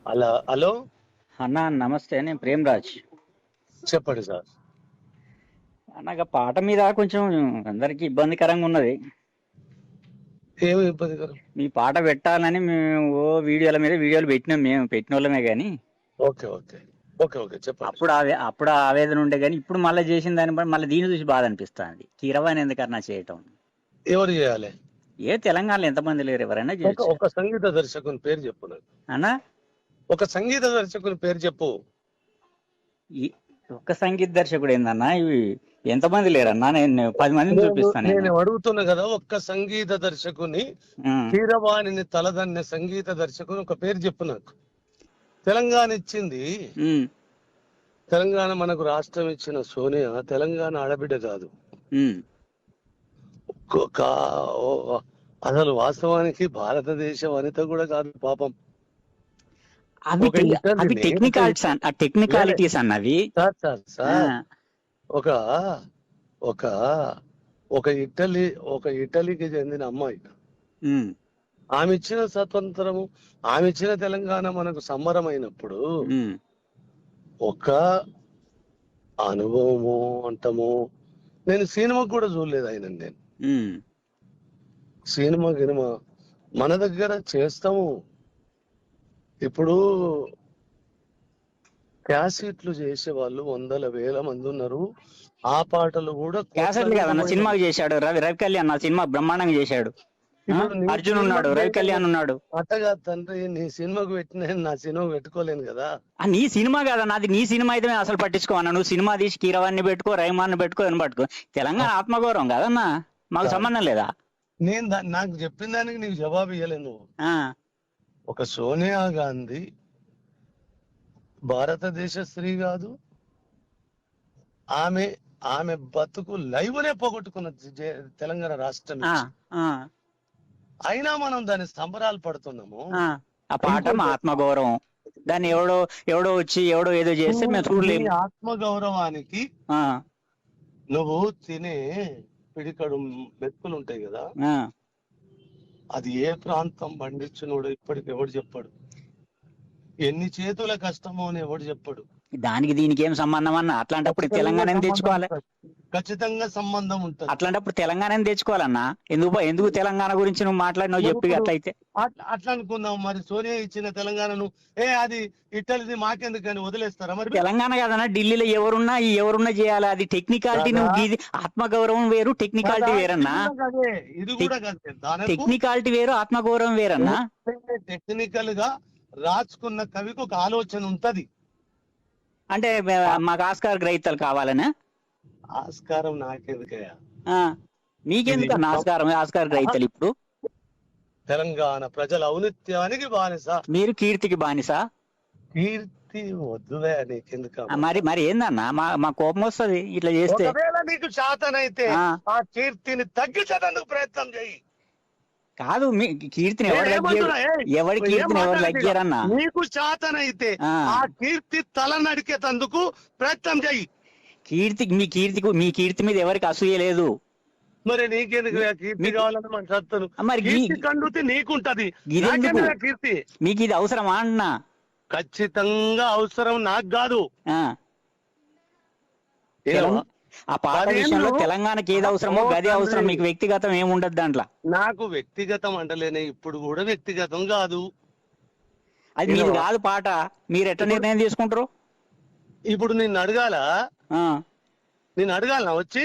అలా హలో. అన్నా నమస్తే, నేను ప్రేమ్రాజ్. చెప్పండి సార్. అన్నగా పాట మీద కొంచెం అందరికి ఇబ్బందికరంగా ఉన్నది. ఏమి ఇబ్బందికరం? మీ పాట పెట్టాలని మేము వీడియోలు పెట్టినాం, మేము పెట్టిన వాళ్ళమే కానీ ఓకే ఓకే ఓకే ఓకే చెప్పండి. అప్పుడు ఆవేదన ఉండే, కానీ ఇప్పుడు మళ్ళీ చేసిన దాన్ని బట్టి మళ్ళీ దీన్ని చూసి బాధ అనిపిస్తుంది. కీరవాణి ఎందుకన్నా చేయటం? ఎవరు చేయాలి? తెలంగాణలో ఎంతమంది లేరు, ఎవరైనా చేయొచ్చు. ఒక సంగీత దర్శకుని పేరు చెప్పు నాకు. అన్నా ఒక సంగీత దర్శకుని పేరు చెప్పు. ఒక్క సంగీత దర్శకుడు ఏందన్నా? ఇవి ఎంతమంది లేరన్నా? నేను 10 మందిని చూపిస్తాను. నేను అడుగుతున్నా కదా, ఒక్క సంగీత దర్శకుని, కీరవాణిని తలదన్నే సంగీత దర్శకుని ఒక పేరు చెప్పు నాకు. తెలంగాణ ఇచ్చింది, తెలంగాణ మనకు రాష్ట్రం ఇచ్చిన సోనియా తెలంగాణ ఆడబిడ్డ కాదు. అసలు వాస్తవానికి భారతదేశ వనిత కూడా కాదు పాపం. టెక్నికాలిటీస్ అన్నవి. సార్ ఒక ఒక ఒక ఇటలీకి చెందిన అమ్మాయి, ఆమె ఇచ్చిన స్వతంత్రము, ఆమె ఇచ్చిన తెలంగాణ మనకు సంబరమైనప్పుడు ఒక అనుభవము అంటము. నేను సినిమా కూడా చూడలేదు ఆయన. నేను సినిమా మన దగ్గర చేస్తాము. ఇప్పుడు క్యాసెట్లు చేసే వాళ్ళు 100,000 మంది ఉన్నారు. ఆ పాటలు కూడా సినిమాకి చేశాడు. రవి కళ్యాణ్ సినిమా బ్రహ్మాండంగా చేశాడు. అర్జున్ ఉన్నాడు, రవి కళ్యాణ్ ఉన్నాడు. అట్టగా తండ్రి, నీ సినిమాకు పెట్టిన నా సినిమా పెట్టుకోలేను కదా. నీ సినిమా కదా నాది. నీ సినిమా అయితే అసలు పట్టించుకోవన్నా. నువ్వు సినిమా తీసి కీరవాణ్ణి పెట్టుకో, రహమాన్ పెట్టుకో, అని పట్టుకో. తెలంగాణ ఆత్మగౌరవం కదన్నా, మాకు సంబంధం లేదా? నేను నాకు చెప్పిన దానికి నీకు జవాబు ఇవ్వలేను. నువ్వు ఒక సోనియా గాంధీ భారతదేశ స్త్రీ కాదు. ఆమె బతుకు లైవ్నే పోగొట్టుకున్న తెలంగాణ రాష్ట్రం. అయినా మనం దాని సంబరాలు పడుతున్నాము. ఆ పాట మా ఆత్మగౌరవం. దాన్ని ఎవడో వచ్చి ఏదో చేస్తే మేము చూడలేము. ఆత్మగౌరవానికి నువ్వు తినే పిడికడు మెతుకులు ఉంటాయి కదా, అది ఏ ప్రాంతం పండించినోడు ఇప్పటికి ఎవడు చెప్పాడు. ఎన్ని చేతుల కష్టమో అని ఎవడు చెప్పాడు. దానికి దీనికి ఏం సంబంధం అన్న? అట్లాంటప్పుడు తెలంగాణ తెచ్చుకోవాలి. ఖచ్చితంగా సంబంధం ఉంటుంది. అట్లాంటప్పుడు తెలంగాణ తెచ్చుకోవాలన్నా. ఎందుకు తెలంగాణ గురించి నువ్వు మాట్లాడినావు చెప్పి. అట్లయితే అట్లా అనుకుందాం. మరి సోనియా ఇచ్చిన తెలంగాణను అది ఇటలీది మాకెందుకని వదిలేస్తారా? మరి తెలంగాణ కాదన్నా, ఢిల్లీలో ఎవరున్నా చేయాలి. అది టెక్నికాలిటీ. నువ్వు ఆత్మగౌరవం వేరు, టెక్నికాలిటీ వేరన్నా. ఇది కూడా టెక్నికాలిటీ వేరు, ఆత్మగౌరవం వేరన్నా. టెక్నికల్ గా రాసుకున్న కవికి ఒక ఆలోచన ఉంటది. అంటే మాకు ఆస్కార్ గ్రహీతలు కావాలనా? ఆస్కారం నాకెందుకయ్యా? మీకెందుకన్నా ఆస్కార్ గ్రహీతలు? ఇప్పుడు తెలంగాణ ప్రజల ఔన్నత్యానికి బానిస, మీరు కీర్తికి బానిస. కీర్తి వద్దులే, నీకెందుకు? మరి ఏందన్నా, మా కోపం వస్తుంది ఇట్లా చేస్తే. ఒకవేళ నీకు శాతనైతే ఆ కీర్తిని తగ్గించడానికి ప్రయత్నం చేయి. కాదు, మీ కీర్తిని ఎవరి కీర్తిని ఎవరు లగ్గారన్నా? నీకు శాతనైతే ఆ కీర్తి తల నడికేటందుకు ప్రయత్నం చేయి. మీ కీర్తి మీద ఎవరికి అసూయ లేదు. మరి నీకెందుకు కీర్తి కావాలని మన సత్తను? మరి కండుతి నీకుంటది, కీర్తి మీకు ఇది అవసరమా అన్నా? ఖచ్చితంగా అవసరం, నాకు కాదు. ఆ పాట విషయంలో తెలంగాణకి ఏది అవసరమో గది అవసరం. మీకు వ్యక్తిగతం ఏముండదు దాంట్లో. నాకు వ్యక్తిగతం అంటలేనే, ఇప్పుడు కూడా వ్యక్తిగతం కాదు. అది మీరు కాదు పాట. మీరు ఎట్లా నిర్ణయం తీసుకుంటారు? ఇప్పుడు నిన్ను అడగాల, వచ్చి